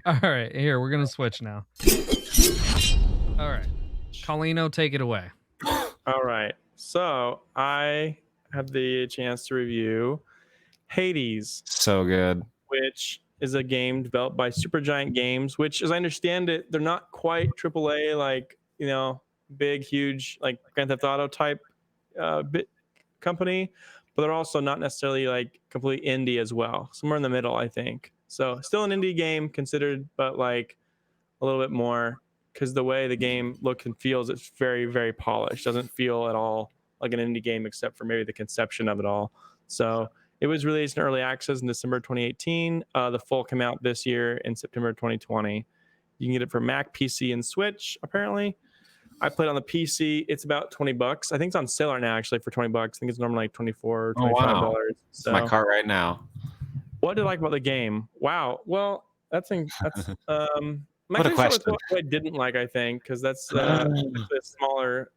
All right, here we're gonna switch now. All right, Colino, take it away. All right. So I have the chance to review Hades, So good. which is a game developed by Supergiant Games, which, as I understand it, they're not quite AAA, like, big, huge, like Grand Theft Auto type bit company, but they're also not necessarily like complete indie as well. Somewhere in the middle, I think. So still an indie game considered, but like a little bit more because the way the game looks and feels, it's very, very polished. Doesn't feel at all like an indie game except for maybe the conception of it all. So it was released in early access in December 2018. The full came out this year in September 2020. You can get it for Mac, PC, and Switch. Apparently, I played on the PC. It's about $20. I think it's on sale right now, actually, for $20. I think it's normally like 24 or Oh wow, $25. it's my So, cart right now. what did I like about the game? Wow. Well, I'm What a actually start with question. what I didn't like, I think, because that's actually a smaller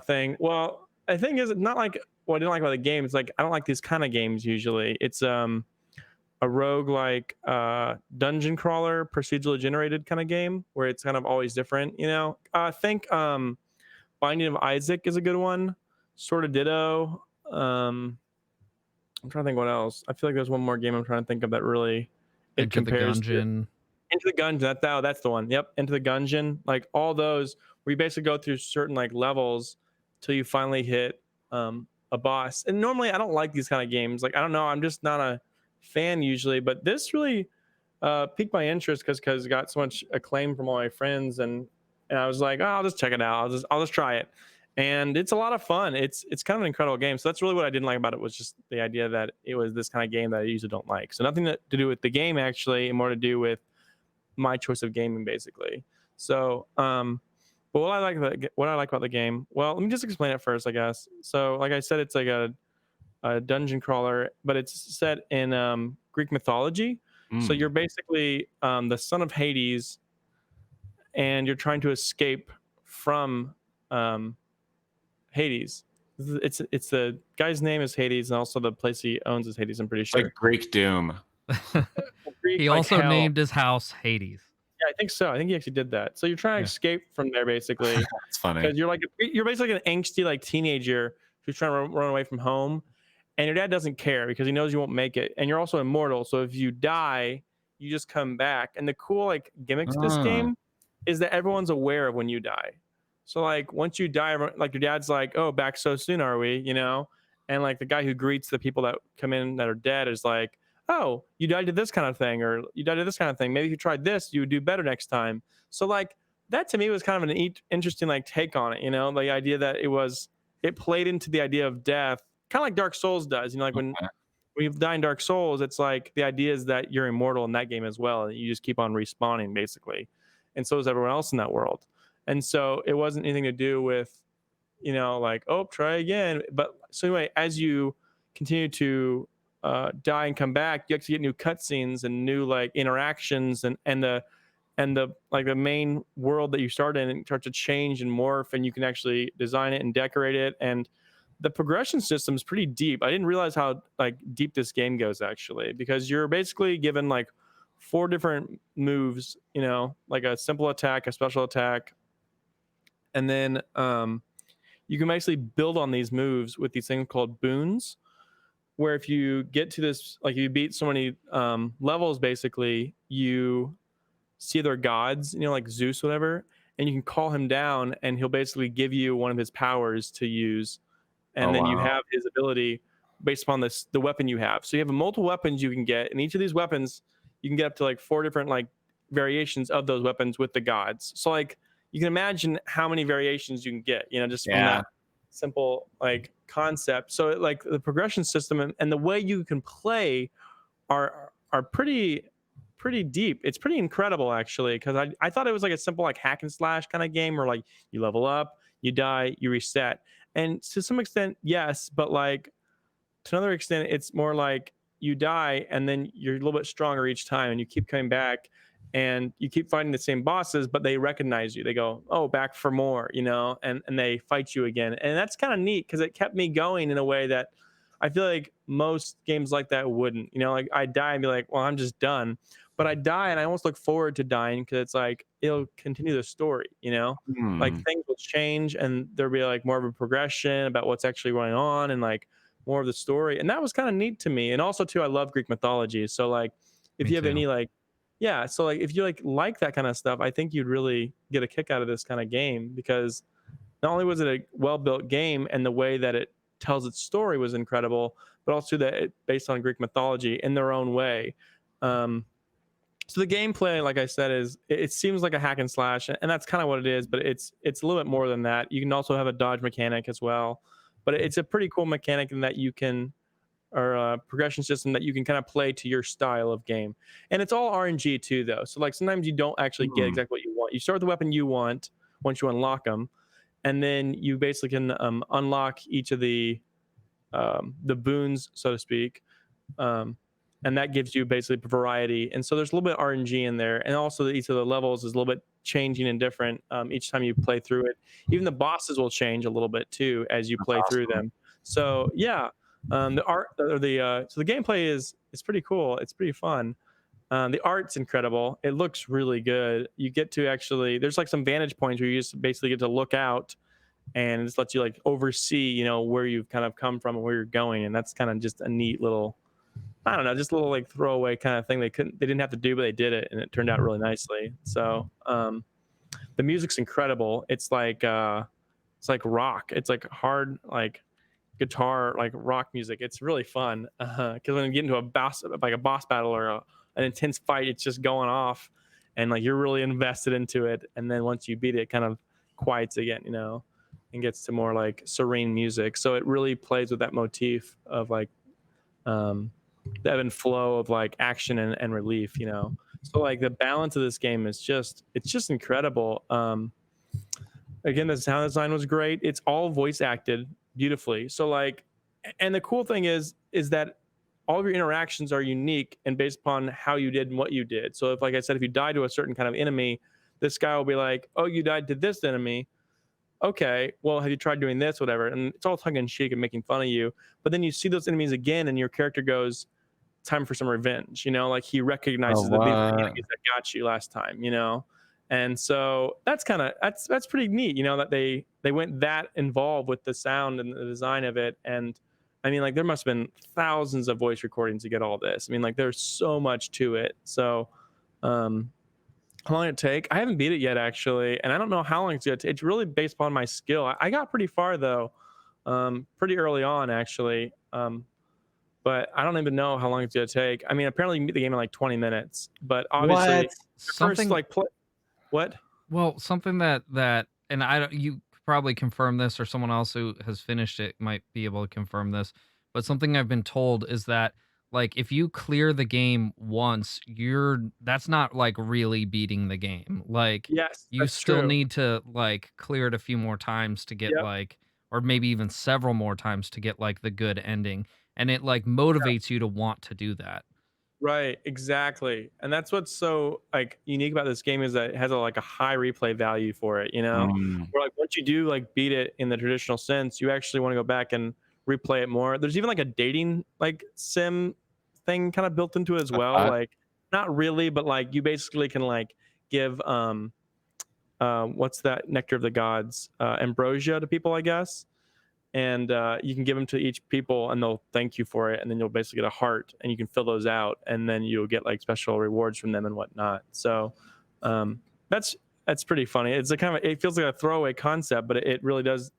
thing. Well, I think is not like what I didn't like about the game. It's like I don't like these kind of games usually. It's a rogue like dungeon crawler, procedurally generated kind of game where it's kind of always different. I think Binding of Isaac is a good one. Sort of ditto. I'm trying to think what else. I feel like there's one more game I'm trying to think of that really it Enter the compares to. Gungeon. Into the Gungeon. That's the one. Yep, Into the Gungeon. Like all those, where you basically go through certain like levels till you finally hit a boss. And normally I don't like these kind of games. Like I don't know, I'm just not a fan usually. But this really piqued my interest because it got so much acclaim from all my friends, and I was like, oh, I'll just check it out. I'll just try it. And it's a lot of fun. It's kind of an incredible game. So that's really what I didn't like about it was just the idea that it was this kind of game that I usually don't like. So nothing to do with the game actually, and more to do with my choice of gaming basically. So but what I like about the game, well, let me just explain it first, I guess. So like I said, it's like a dungeon crawler, but it's set in Greek mythology. So Mm. you're basically the son of Hades, and you're trying to escape from um, Hades. It's the guy's name is Hades, and also the place he owns is Hades, I'm pretty It's like sure. Greek Doom. Greek He like also hell. named his house Hades. Yeah, I think so. I think he actually did that. So you're trying to Yeah. escape from there basically, It's funny. because you're basically an angsty like teenager who's trying to run away from home, and your dad doesn't care because he knows you won't make it, and you're also immortal. So if you die, you just come back. And the cool like gimmick to this Ah, game is that everyone's aware of when you die. So like once you die, like your dad's like, "Oh, back so soon, are we?" And like the guy who greets the people that come in that are dead is like, "Oh, you died to this kind of thing, or you died to this kind of thing. Maybe if you tried this, you would do better next time." So like that to me was kind of an interesting like take on it. The idea that it played into the idea of death, kind of like Dark Souls does. Like okay. when you die in Dark Souls, it's like the idea is that you're immortal in that game as well, and you just keep on respawning basically, and so is everyone else in that world. And so it wasn't anything to do with like, oh, try again. But so anyway, as you continue to die and come back, you actually get new cutscenes and new like interactions, and the like the main world that you start in, it starts to change and morph, and you can actually design it and decorate it. And the progression system is pretty deep. I didn't realize how like deep this game goes actually, because you're basically given like four different moves, like a simple attack, a special attack, and then you can basically build on these moves with these things called boons, where if you get to this, like you beat so many levels, basically you see their gods, like Zeus, whatever, and you can call him down, and he'll basically give you one of his powers to use, Oh and then you wow. have his ability based upon the weapon you have. So you have multiple weapons you can get, and each of these weapons you can get up to like four different like variations of those weapons with the gods. So like you can imagine how many variations you can get, just from Yeah. that simple like concept. So like the progression system and the way you can play are pretty deep. It's pretty incredible actually, because I thought it was like a simple like hack and slash kind of game where like you level up, you die, you reset. And to some extent, yes, but like to another extent, it's more like you die and then you're a little bit stronger each time, and you keep coming back and you keep fighting the same bosses, but they recognize you. They go, "Oh, back for more," and they fight you again. And that's kind of neat because it kept me going in a way that I feel like most games like that wouldn't. Like I'd die and be like, "Well, I'm just done." but I die and I almost look forward to dying because it's like it'll continue the story, you know? Like Hmm. things will change and there'll be like more of a progression about what's actually going on and like more of the story. And that was kind of neat to me. And also too, I love Greek mythology. So like if Me you have too. any like yeah, so like if you like that kind of stuff, I think you'd really get a kick out of this kind of game because not only was it a well-built game and the way that it tells its story was incredible, but also that it based on Greek mythology in their own way. Um, so the gameplay, like I said, is it seems like a hack and slash, and that's kind of what it is. But it's a little bit more than that. You can also have a dodge mechanic as well, but it's a pretty cool mechanic in that you can or a progression system that you can kind of play to your style of game. And it's all RNG too, though. So like sometimes you don't actually get Hmm. exactly what you want. You start with the weapon you want once you unlock them, and then you basically can unlock each of the boons, so to speak, um, and that gives you basically variety. And so there's a little bit of RNG in there, and also each of the levels is a little bit changing and different each time you play through it. Even the bosses will change a little bit too as you That's play through awesome. them. So yeah, the art or the so the gameplay is pretty cool. It's pretty fun. The art's incredible. It looks really good. You get to actually there's like some vantage points where you just basically get to look out and it just lets you like oversee, you know, where you've kind of come from and where you're going, and that's kind of just a neat little, I don't know, just a little like throwaway kind of thing they didn't have to do, but they did it, and it turned out really nicely. So the music's incredible. It's like rock. It's like hard like guitar like rock music. It's really fun because when you get into a boss battle or an intense fight, it's just going off, and like you're really invested into it. And then once you beat it, it kind of quiets again, you know, and gets to more like serene music. So it really plays with that motif of like um, the ebb and flow of like action and relief, you know. So like the balance of this game is just it's just incredible. Again, the sound design was great. It's all voice acted beautifully. So like, and the cool thing is that all of your interactions are unique and based upon how you did and what you did. So if, like I said, if you die to a certain kind of enemy, this guy will be like, "Oh, you died to this enemy. Okay, well, have you tried doing this, whatever?" And it's all tongue in cheek and making fun of you. But then you see those enemies again, and your character goes, "Time for some revenge." You know, like he Oh, recognizes that these are the what? enemies that got you last time. You know, and so that's kind of that's pretty neat. You know, that they went that involved with the sound and the design of it. And I mean, like there must have been thousands of voice recordings to get all this. I mean, like there's so much to it. So, um, how long it take? I haven't beat it yet, actually, and I don't know how long it's gonna take. It's really based upon my skill. I got pretty far though, pretty early on actually, but I don't even know how long it's gonna take. I mean, apparently you can beat the game in like 20 minutes, but obviously What? your first Something like play. What? Well, something that and I don't you could probably confirm this or someone else who has finished it might be able to confirm this, but something I've been told is that like if you clear the game once, that's not like really beating the game. Like Yes, you that's still true. need to like clear it a few more times to get Yep. like or maybe even several more times to get like the good ending. And it like motivates you to want to do that. Right, exactly. And that's what's so like unique about this game is that it has a like a high replay value for it, you know? Mm, Where like once you do like beat it in the traditional sense, you actually want to go back and replay it more. There's even like a dating like sim thing kind of built into it as well. okay. Like not really, but like you basically can like give what's that nectar of the gods ambrosia to people, I guess, and you can give them to each people and they'll thank you for it, and then you'll basically get a heart and you can fill those out and then you'll get like special rewards from them and whatnot. So um, that's that's pretty funny. It's a kind of it feels like a throwaway concept, but it really does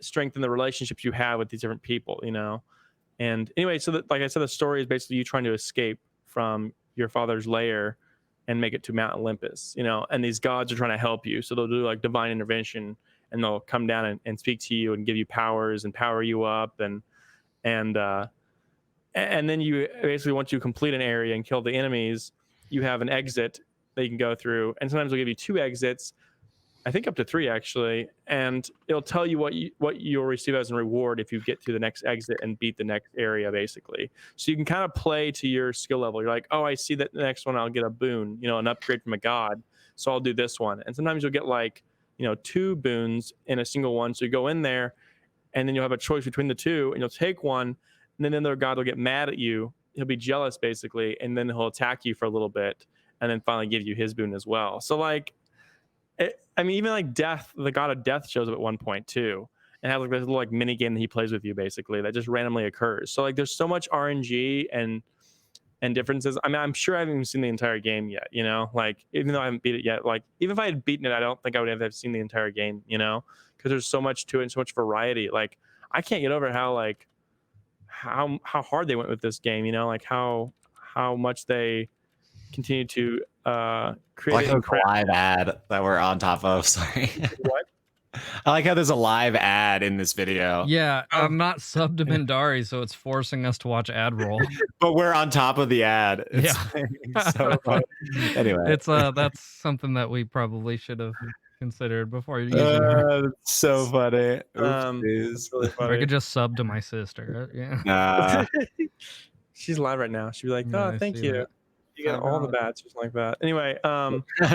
strengthen the relationships you have with these different people, you know. And anyway, so that, like I said, the story is basically you trying to escape from your father's lair and make it to Mount Olympus, you know, and these gods are trying to help you. So they'll do like divine intervention and they'll come down and speak to you and give you powers and power you up. And, and then you basically, once you complete an area and kill the enemies, you have an exit that you can go through. And sometimes they'll give you two exits, I think up to three actually, and it'll tell you what you'll receive as a reward if you get to the next exit and beat the next area, basically. So you can kind of play to your skill level. You're like, oh, I see that the next one I'll get a boon, you know, an upgrade from a god, so I'll do this one. And sometimes you'll get like, you know, two boons in a single one. So you go in there, and then you'll have a choice between the two, and you'll take one, and then the other god will get mad at you he'll be jealous basically, and then he'll attack you for a little bit, and then finally give you his boon as well. So like, I mean, even like death, the god of death shows up at one point too, and has like this little like mini game that he plays with you basically that just randomly occurs. So like, there's so much RNG and differences. I mean, I'm sure I haven't even seen the entire game yet, you know, like even though I haven't beat it yet, like even if I had beaten it, I don't think I would have seen the entire game, you know, because there's so much to it and so much variety. Like I can't get over how like how hard they went with this game, you know, like how much they continue to I create like it how and it's a live ad that we're on top of. Sorry. what? I like how there's a live ad in this video, Yeah, Oh, I'm not subbed to Mindari, so it's forcing us to watch ad roll. but we're on top of the ad. It's Yeah. like so funny. Anyway, It's that's something that we probably should have considered before using her. that's so funny. It's Oopsies. really Or I funny. could just sub to my sister. Yeah. Nah. She's live right now. She'd be like, Yeah, "Oh, I thank see you. that. You get all the bats," or something like that. Anyway,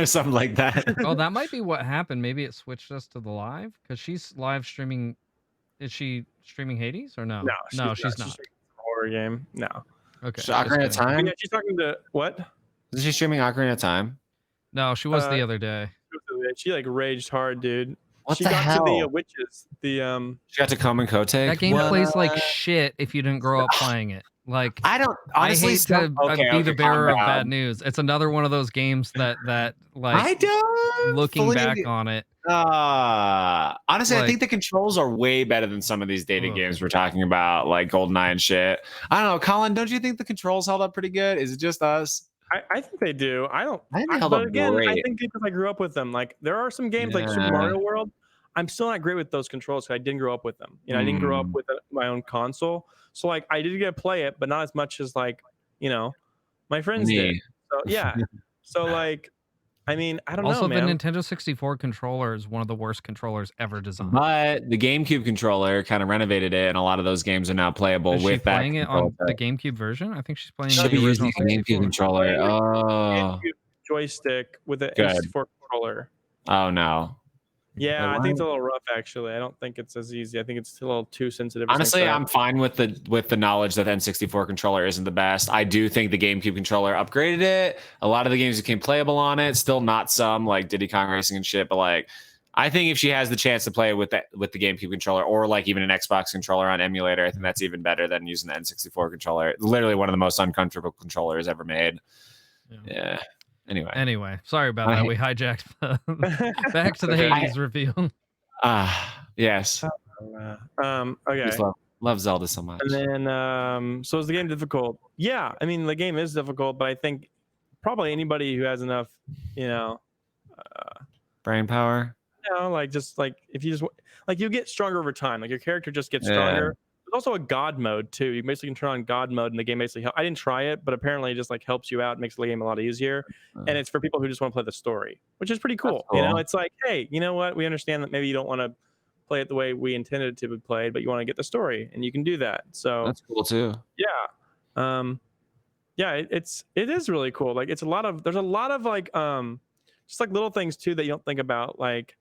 Something like that. Oh, that might be what happened. Maybe it switched us to the live because she's live streaming. Is she streaming Hades or no? no, No, she's she's not. not. She's a horror game. No. Okay. Ocarina of Just kidding. But Time? yeah, she's talking to what? Is she streaming Ocarina of Time? No, she was the other day. She like raged hard, dude. What She the got to the hell? witches. The She got to come and Kote? That game plays like shit if you didn't grow up playing it. Like I don't honestly I hate to okay, be the okay, calm bearer of bad down. news. It's another one of those games that like I don't looking fully back on it. honestly, I Like, think the controls are way better than some of these dated ugh. games we're talking about, like GoldenEye and shit. I don't know, Colin. Don't you think the controls held up pretty good? Is it just us? I think they do. I don't. I think they held But up again, I great. think because I grew up with them. Like there are some games like Super Yeah. Mario World. I'm still not great with those controls because I didn't grow up with them. You know, I didn't grow up with my own console, so like I did get to play it, but not as much as like you know my friends did. Me. So yeah. So like, I mean, I don't Also, know, the man. Nintendo 64 controller is one of the worst controllers ever designed. But the GameCube controller kind of renovated it, and a lot of those games are now playable Is she with that playing it on controller. the GameCube version? I think she's playing Should the be original using the GameCube 64. controller. Oh, GameCube joystick with an Good. N64 controller. oh no. Yeah, Wait, I think it's what? a little rough actually. I don't think it's as easy. I think it's a little too sensitive. or Honestly, something like I'm fine with the knowledge that the N64 controller isn't the best. I do think the GameCube controller upgraded it. A lot of the games became playable on it. Still not some like Diddy Kong Racing and shit, but like I think if she has the chance to play with the GameCube controller or like even an Xbox controller on emulator, I think that's even better than using the N64 controller. Literally one of the most uncomfortable controllers ever made. Yeah. Anyway, sorry about that. We hijacked back to the Okay. Hades review. yes. Okay. Just love Zelda so much. And then, so is the game difficult? Yeah, I mean the game is difficult, but I think probably anybody who has enough, you know, Brain power. like just like if you just like you get stronger over time. Like your character just gets Yeah. stronger. There's also a God mode too. You basically can turn on God mode, and the game basically. I didn't try it, but apparently it just like helps you out, makes the game a lot easier, and it's for people who just want to play the story, which is pretty cool. You know, cool. it's like, hey, you know what? We understand that maybe you don't want to play it the way we intended it to be played, but you want to get the story, and you can do that. So That's cool too. yeah, yeah, it is really cool. Like there's a lot of like just like little things too that you don't think about, like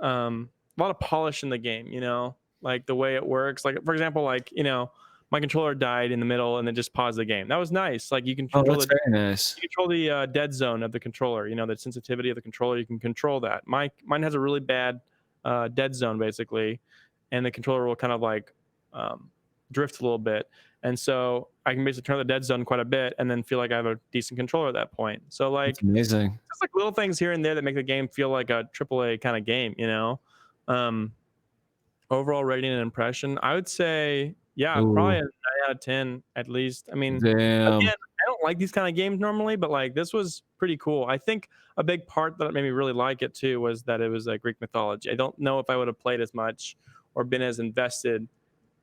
a lot of polish in the game, you know, like the way it works. Like for example, like you know, my controller died in the middle and then just paused the game. That was nice. Like you can control that's very nice. you control the dead zone of the controller. You know, the sensitivity of the controller. You can control that. Mine has a really bad dead zone basically, and the controller will kind of like drift a little bit, and so I can basically turn the dead zone quite a bit, and then feel like I have a decent controller at that point. So like, That's amazing. just like little things here and there that make the game feel like a AAA kind of game, you know. Overall rating and impression, I would say, yeah, probably a 9 out of 10 at least. I mean, Damn. again, I don't like these kind of games normally, but like this was pretty cool. I think a big part that made me really like it too was that it was Greek mythology. I don't know if I would have played as much or been as invested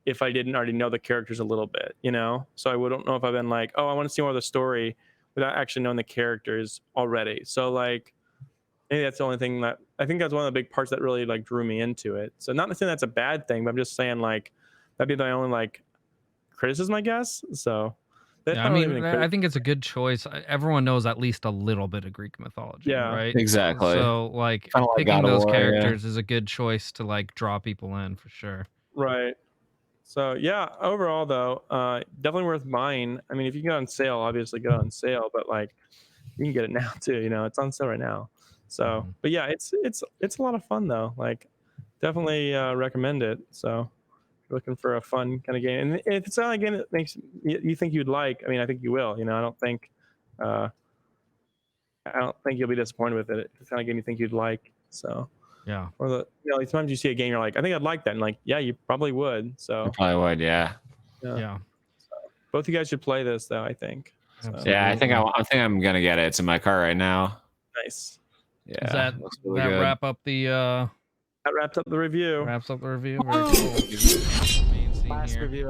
if I didn't already know the characters a little bit, you know. So I wouldn't know if I've been like, oh, I want to see more of the story without actually knowing the characters already. So like, maybe that's the only thing that I think that's one of the big parts that really like drew me into it. So not saying that's a bad thing, but I'm just saying like that'd be the only like criticism, I guess. So that's Yeah, not I really mean, even I think it's a good choice. Everyone knows at least a little bit of Greek mythology, Yeah. right? Exactly. So like Kinda like picking God of those War, yeah. characters is a good choice to like draw people in for sure. right. So yeah, overall though, definitely worth buying. I mean, if you get on sale, obviously get on sale, but like you can get it now too. You know, it's on sale right now. So, Mhm. but yeah, it's a lot of fun though. Like, definitely recommend it. So, if you're looking for a fun kind of game, and if it's not a game that makes you think you'd like, I mean, I think you will. You know, uh, I don't think you'll be disappointed with it. It's the kind of game you think you'd like. So, Yeah. or like sometimes you see a game, you're like, I think I'd like that, and like, yeah, you probably would. You So, probably would, yeah. yeah. Yeah. Both of you guys should play this though, I think. So, Absolutely. Yeah, I think I'm gonna get it. It's in my car right now. nice. Yeah, Does that looks really good. wrap up the That wraps up the review. review? Very cool. Main scene Last here. review